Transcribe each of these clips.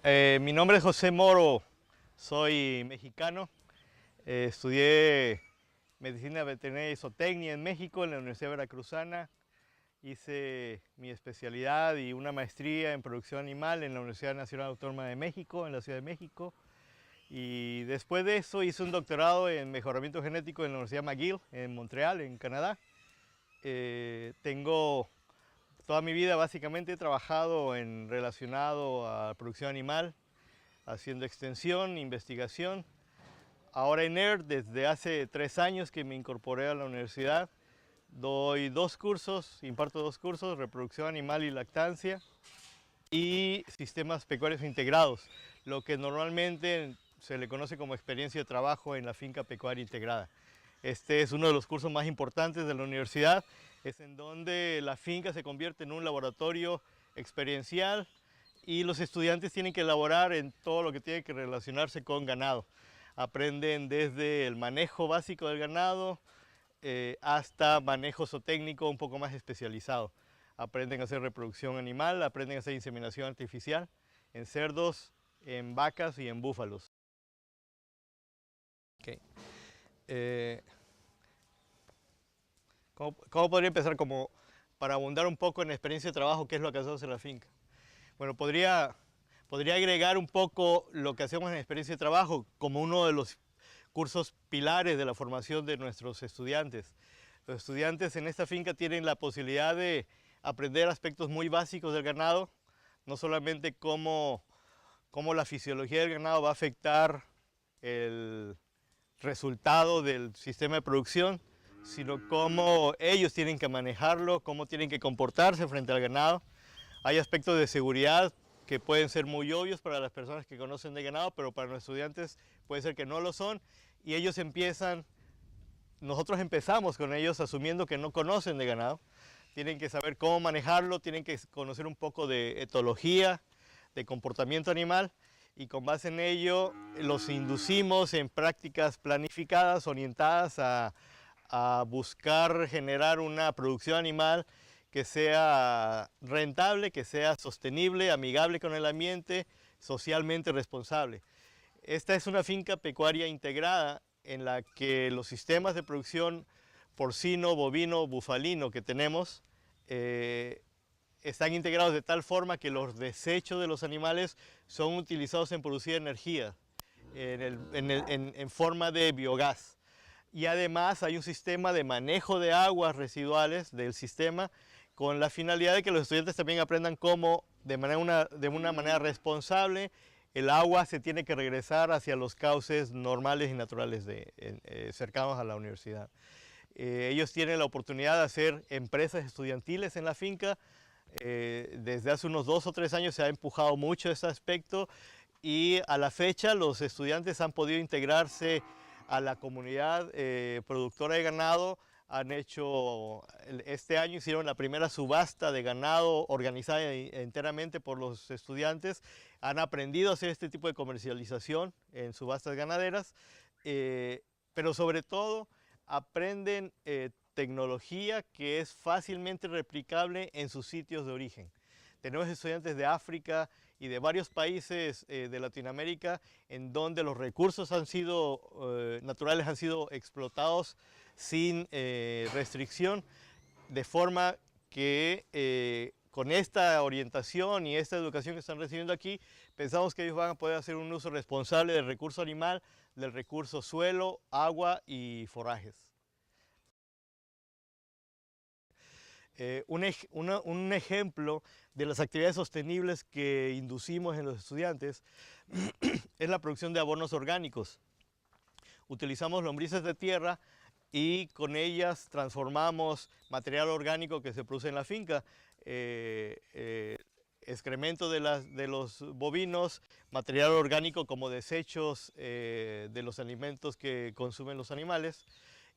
Mi nombre es José Moro, soy mexicano. Estudié medicina veterinaria y zootecnia en México, en la Universidad Veracruzana. Hice mi especialidad y una maestría en producción animal en la Universidad Nacional Autónoma de México, en la Ciudad de México. Y después de eso hice un doctorado en mejoramiento genético en la Universidad McGill, en Montreal, en Canadá. Tengo toda mi vida básicamente he trabajado relacionado a producción animal, haciendo extensión, investigación. Ahora en ERD, desde hace 3 años que me incorporé a la universidad, doy 2 cursos, imparto 2 cursos, reproducción animal y lactancia y sistemas pecuarios integrados, lo que normalmente se le conoce como experiencia de trabajo en la finca pecuaria integrada. Este es uno de los cursos más importantes de la universidad, es en donde la finca se convierte en un laboratorio experiencial y los estudiantes tienen que elaborar en todo lo que tiene que relacionarse con ganado. Aprenden desde el manejo básico del ganado hasta manejo zootécnico un poco más especializado. Aprenden a hacer reproducción animal, aprenden a hacer inseminación artificial en cerdos, en vacas y en búfalos. Okay. ¿Cómo podría empezar? Como para abundar un poco en la experiencia de trabajo, ¿qué es lo que hacemos en la finca? Bueno, podría agregar un poco lo que hacemos en experiencia de trabajo como uno de los cursos pilares de la formación de nuestros estudiantes. Los estudiantes en esta finca tienen la posibilidad de aprender aspectos muy básicos del ganado, no solamente cómo la fisiología del ganado va a afectar el resultado del sistema de producción, sino cómo ellos tienen que manejarlo, cómo tienen que comportarse frente al ganado. Hay aspectos de seguridad que pueden ser muy obvios para las personas que conocen de ganado, pero para los estudiantes puede ser que no lo son, y nosotros empezamos con ellos asumiendo que no conocen de ganado. Tienen que saber cómo manejarlo, tienen que conocer un poco de etología, de comportamiento animal, y con base en ello los inducimos en prácticas planificadas orientadas a buscar generar una producción animal que sea rentable, que sea sostenible, amigable con el ambiente, socialmente responsable. Esta es una finca pecuaria integrada en la que los sistemas de producción porcino, bovino, bufalino que tenemos están integrados de tal forma que los desechos de los animales son utilizados en producir energía en forma de biogás. Y además hay un sistema de manejo de aguas residuales del sistema con la finalidad de que los estudiantes también aprendan cómo de una manera responsable el agua se tiene que regresar hacia los cauces normales y naturales cercanos a la universidad. Ellos tienen la oportunidad de hacer empresas estudiantiles en la finca. Desde hace unos 2 o 3 años se ha empujado mucho ese aspecto y a la fecha los estudiantes han podido integrarse a la comunidad productora de ganado. Este año hicieron la primera subasta de ganado organizada enteramente por los estudiantes. Han aprendido a hacer este tipo de comercialización en subastas ganaderas, pero sobre todo aprenden tecnología que es fácilmente replicable en sus sitios de origen. Tenemos estudiantes de África y de varios países de Latinoamérica en donde los recursos naturales han sido explotados sin restricción, de forma que con esta orientación y esta educación que están recibiendo aquí, pensamos que ellos van a poder hacer un uso responsable del recurso animal, del recurso suelo, agua y forrajes. Un ejemplo de las actividades sostenibles que inducimos en los estudiantes es la producción de abonos orgánicos. Utilizamos lombrices de tierra y con ellas transformamos material orgánico que se produce en la finca, excremento de los bovinos, material orgánico como desechos de los alimentos que consumen los animales.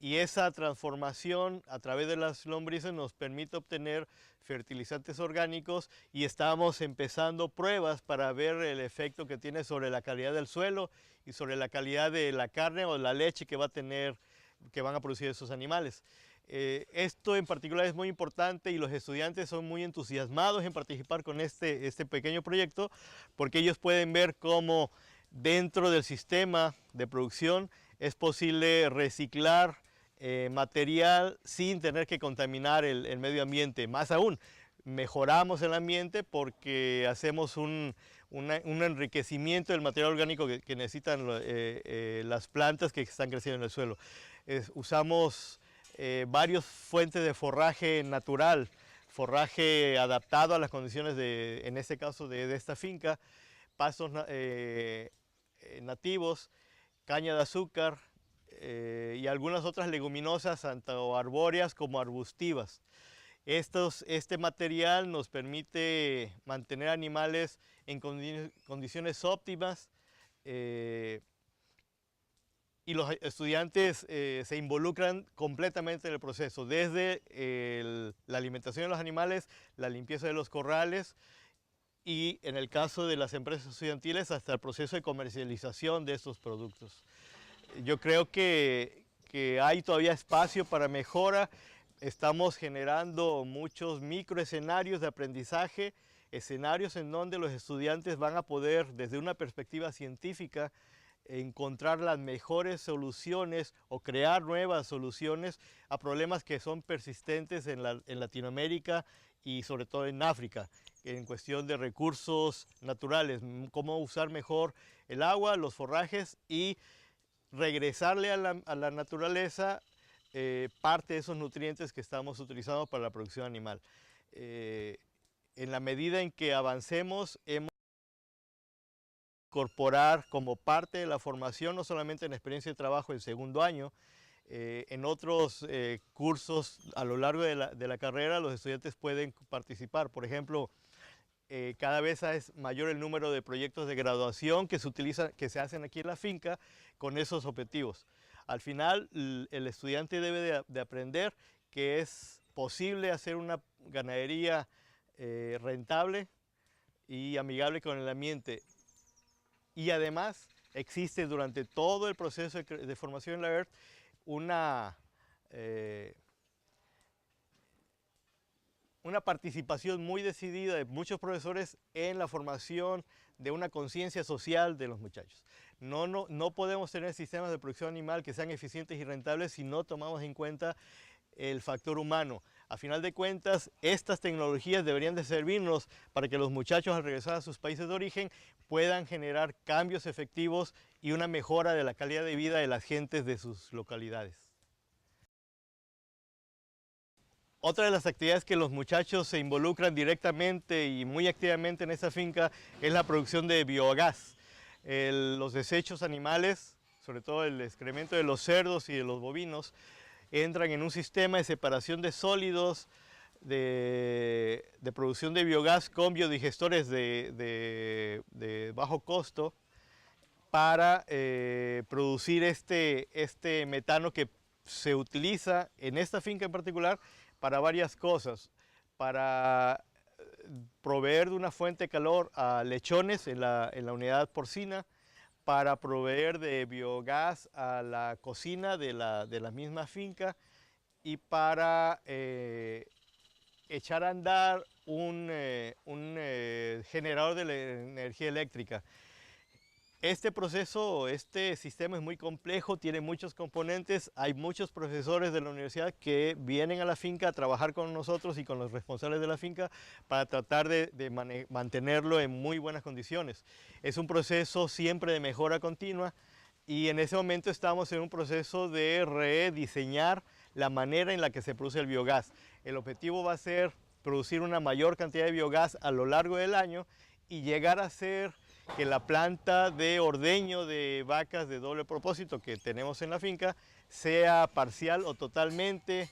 Y esa transformación a través de las lombrices nos permite obtener fertilizantes orgánicos y estamos empezando pruebas para ver el efecto que tiene sobre la calidad del suelo y sobre la calidad de la carne o la leche que van a producir esos animales. Esto en particular es muy importante y los estudiantes son muy entusiasmados en participar con este pequeño proyecto porque ellos pueden ver cómo dentro del sistema de producción es posible reciclar material sin tener que contaminar el medio ambiente. Más aún, mejoramos el ambiente porque hacemos un enriquecimiento del material orgánico que necesitan las plantas que están creciendo en el suelo. Usamos varias fuentes de forraje natural, forraje adaptado a las condiciones en este caso de esta finca, pastos nativos, caña de azúcar y algunas otras leguminosas, tanto arbóreas como arbustivas. Este material nos permite mantener animales en condiciones óptimas y los estudiantes se involucran completamente en el proceso, desde la alimentación de los animales, la limpieza de los corrales y en el caso de las empresas estudiantiles hasta el proceso de comercialización de estos productos. Yo creo que hay todavía espacio para mejora. Estamos generando muchos microescenarios de aprendizaje, escenarios en donde los estudiantes van a poder, desde una perspectiva científica, encontrar las mejores soluciones o crear nuevas soluciones a problemas que son persistentes en Latinoamérica y sobre todo en África, en cuestión de recursos naturales, cómo usar mejor el agua, los forrajes y regresarle a la naturaleza parte de esos nutrientes que estamos utilizando para la producción animal. En la medida en que avancemos, hemos incorporar como parte de la formación, no solamente en experiencia de trabajo en segundo año, en otros cursos a lo largo de la carrera los estudiantes pueden participar. Por ejemplo, cada vez es mayor el número de proyectos de graduación que se hacen aquí en la finca con esos objetivos. Al final, el estudiante debe de aprender que es posible hacer una ganadería rentable y amigable con el ambiente. Y además existe durante todo el proceso de formación en la EARTH una participación muy decidida de muchos profesores en la formación de una conciencia social de los muchachos. No podemos tener sistemas de producción animal que sean eficientes y rentables si no tomamos en cuenta el factor humano. A final de cuentas, estas tecnologías deberían de servirnos para que los muchachos al regresar a sus países de origen puedan generar cambios efectivos y una mejora de la calidad de vida de las gentes de sus localidades. Otra de las actividades que los muchachos se involucran directamente y muy activamente en esta finca es la producción de biogás. Los desechos animales, sobre todo el excremento de los cerdos y de los bovinos, entran en un sistema de separación de sólidos, de producción de biogás con biodigestores de bajo costo para producir este metano que se utiliza en esta finca en particular para varias cosas, para proveer de una fuente de calor a lechones en la unidad porcina, para proveer de biogás a la cocina de la misma finca y para echar a andar un generador de energía eléctrica. Este proceso, este sistema es muy complejo, tiene muchos componentes, hay muchos profesores de la universidad que vienen a la finca a trabajar con nosotros y con los responsables de la finca para tratar de mantenerlo en muy buenas condiciones. Es un proceso siempre de mejora continua y en ese momento estamos en un proceso de rediseñar la manera en la que se produce el biogás. El objetivo va a ser producir una mayor cantidad de biogás a lo largo del año y llegar a ser que la planta de ordeño de vacas de doble propósito que tenemos en la finca sea parcial o totalmente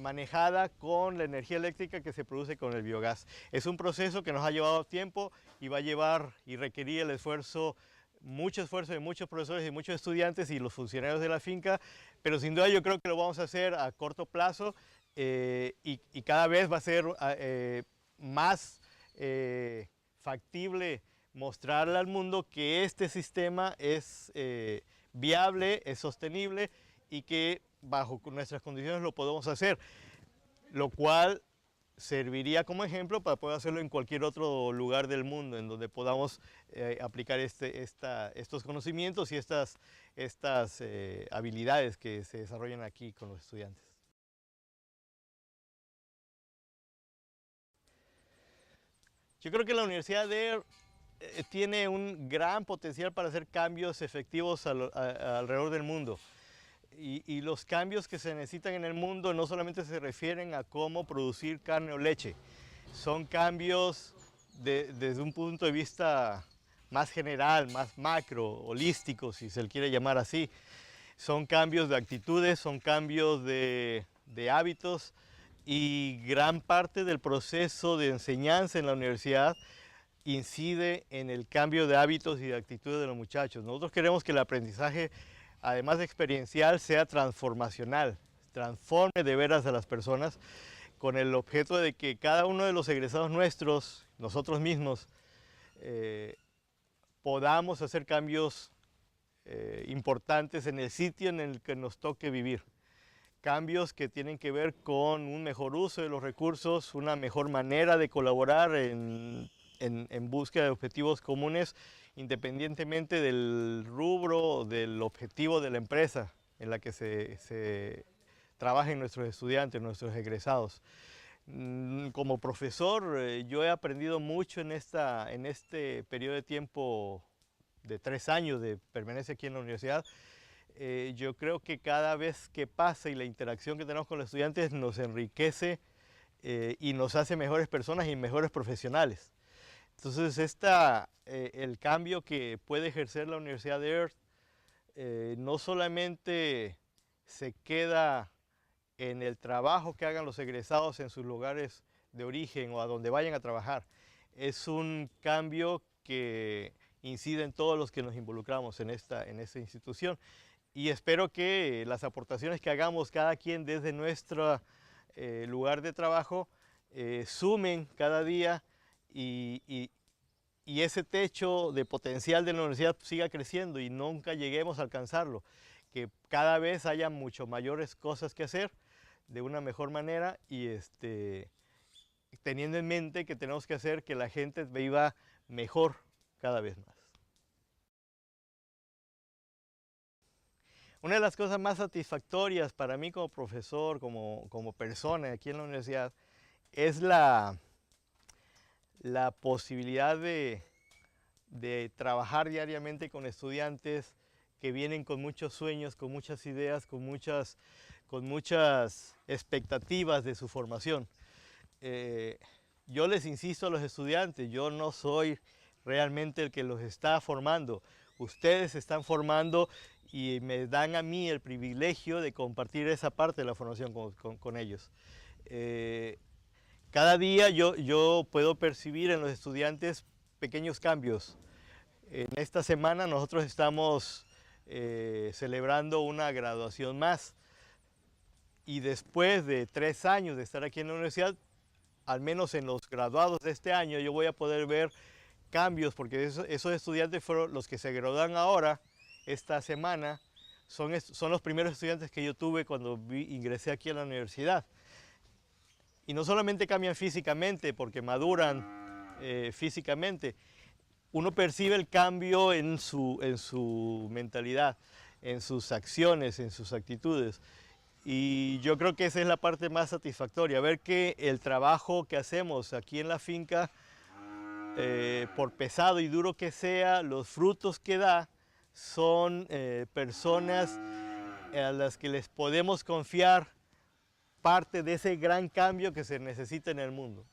manejada con la energía eléctrica que se produce con el biogás. Es un proceso que nos ha llevado tiempo y va a llevar y requerir el esfuerzo, mucho esfuerzo de muchos profesores y muchos estudiantes y los funcionarios de la finca, pero sin duda yo creo que lo vamos a hacer a corto plazo y cada vez va a ser más factible mostrarle al mundo que este sistema es viable, es sostenible y que bajo nuestras condiciones lo podemos hacer, lo cual serviría como ejemplo para poder hacerlo en cualquier otro lugar del mundo en donde podamos aplicar estos conocimientos y estas habilidades que se desarrollan aquí con los estudiantes. Yo creo que la Universidad de Air tiene un gran potencial para hacer cambios efectivos alrededor del mundo. Y los cambios que se necesitan en el mundo no solamente se refieren a cómo producir carne o leche, son cambios desde un punto de vista más general, más macro, holístico, si se le quiere llamar así. Son cambios de actitudes, son cambios de hábitos, y gran parte del proceso de enseñanza en la universidad incide en el cambio de hábitos y de actitudes de los muchachos. Nosotros queremos que el aprendizaje, además de experiencial, sea transformacional, transforme de veras a las personas, con el objeto de que cada uno de los egresados nuestros, nosotros mismos, podamos hacer cambios importantes en el sitio en el que nos toque vivir. Cambios que tienen que ver con un mejor uso de los recursos, una mejor manera de colaborar en búsqueda de objetivos comunes, independientemente del rubro o del objetivo de la empresa en la que se trabajen nuestros estudiantes, nuestros egresados. Como profesor, yo he aprendido mucho en este periodo de tiempo de 3 años de permanencia aquí en la universidad. Yo creo que cada vez que pasa y la interacción que tenemos con los estudiantes nos enriquece y nos hace mejores personas y mejores profesionales. Entonces el cambio que puede ejercer la Universidad de Air no solamente se queda en el trabajo que hagan los egresados en sus lugares de origen o a donde vayan a trabajar, es un cambio que incide en todos los que nos involucramos en esta institución. Y espero que las aportaciones que hagamos cada quien desde nuestro lugar de trabajo sumen cada día y ese techo de potencial de la universidad siga creciendo y nunca lleguemos a alcanzarlo. Que cada vez haya mucho mayores cosas que hacer de una mejor manera y teniendo en mente que tenemos que hacer que la gente viva mejor cada vez más. Una de las cosas más satisfactorias para mí como profesor, como persona aquí en la universidad, es la posibilidad de trabajar diariamente con estudiantes que vienen con muchos sueños, con muchas ideas, con muchas expectativas de su formación. Yo les insisto a los estudiantes, yo no soy realmente el que los está formando. Ustedes se están formando y me dan a mí el privilegio de compartir esa parte de la formación con ellos. Cada día yo puedo percibir en los estudiantes pequeños cambios. En esta semana nosotros estamos celebrando una graduación más y después de 3 años de estar aquí en la universidad, al menos en los graduados de este año, yo voy a poder ver cambios, porque esos estudiantes fueron los que se gradúan ahora, esta semana, son los primeros estudiantes que yo tuve cuando ingresé aquí a la universidad. Y no solamente cambian físicamente, porque maduran físicamente, uno percibe el cambio en su mentalidad, en sus acciones, en sus actitudes. Y yo creo que esa es la parte más satisfactoria, ver que el trabajo que hacemos aquí en la finca, por pesado y duro que sea, los frutos que da son personas a las que les podemos confiar parte de ese gran cambio que se necesita en el mundo.